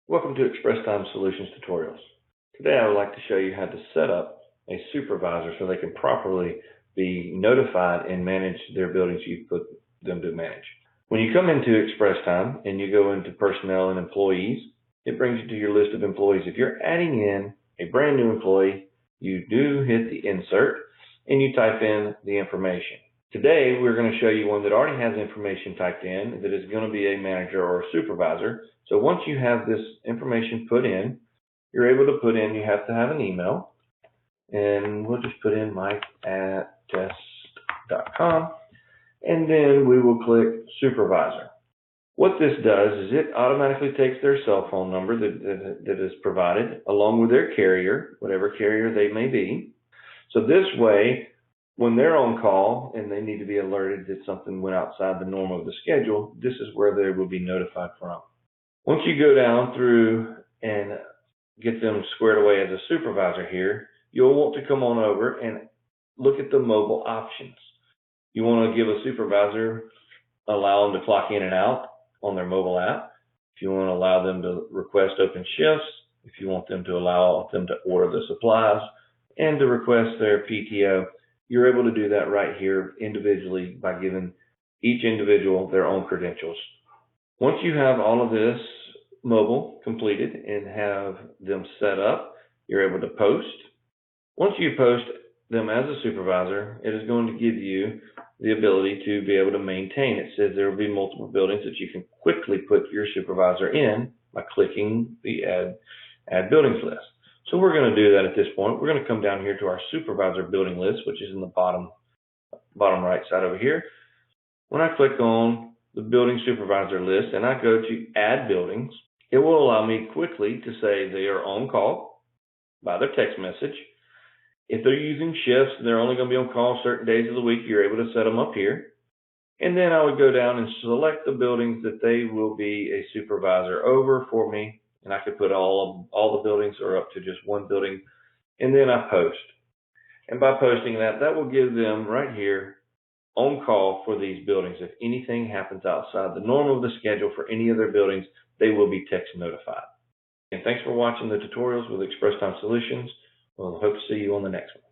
Welcome to ExpressTime Solutions Tutorials. Today I would like to show you how to set up a supervisor so they can properly be notified and manage their buildings you put them to manage. When you come into ExpressTime and you go into Personnel and Employees, it brings you to your list of employees. If you're adding in a brand new employee, you do hit the insert and you type in the information. Today we're going to show you one that already has information typed in that is going to be a manager or a supervisor. So once you have this information put in, you're able to put in, you have to have an email, and we'll just put in mike@test.com, and then we will click supervisor. What this does is it automatically takes their cell phone number that is provided along with their carrier, whatever carrier they may be. So this way, when they're on call and they need to be alerted that something went outside the norm of the schedule, this is where they will be notified from. Once you go down through and get them squared away as a supervisor here, you'll want to come on over and look at the mobile options. You want to give a supervisor, allow them to clock in and out on their mobile app. If you want to allow them to request open shifts, if you want them to allow them to order the supplies and to request their PTO, you're able to do that right here individually by giving each individual their own credentials. Once you have all of this mobile completed and have them set up, you're able to post. Once you post them as a supervisor, it is going to give you the ability to be able to maintain. It says there will be multiple buildings that you can quickly put your supervisor in by clicking the Add Buildings list. So we're going to do that at this point. We're going to come down here to our supervisor building list, which is in the bottom right side over here. When I click on the building supervisor list and I go to add buildings, it will allow me quickly to say they are on call by their text message. If they're using shifts, they're only going to be on call certain days of the week, you're able to set them up here. And then I would go down and select the buildings that they will be a supervisor over for me. And I could put all the buildings or up to just one building. And then I post. And by posting that will give them right here on call for these buildings. If anything happens outside the norm of the schedule for any of their buildings, they will be text notified. And thanks for watching the tutorials with ExpressTime Solutions. We'll hope to see you on the next one.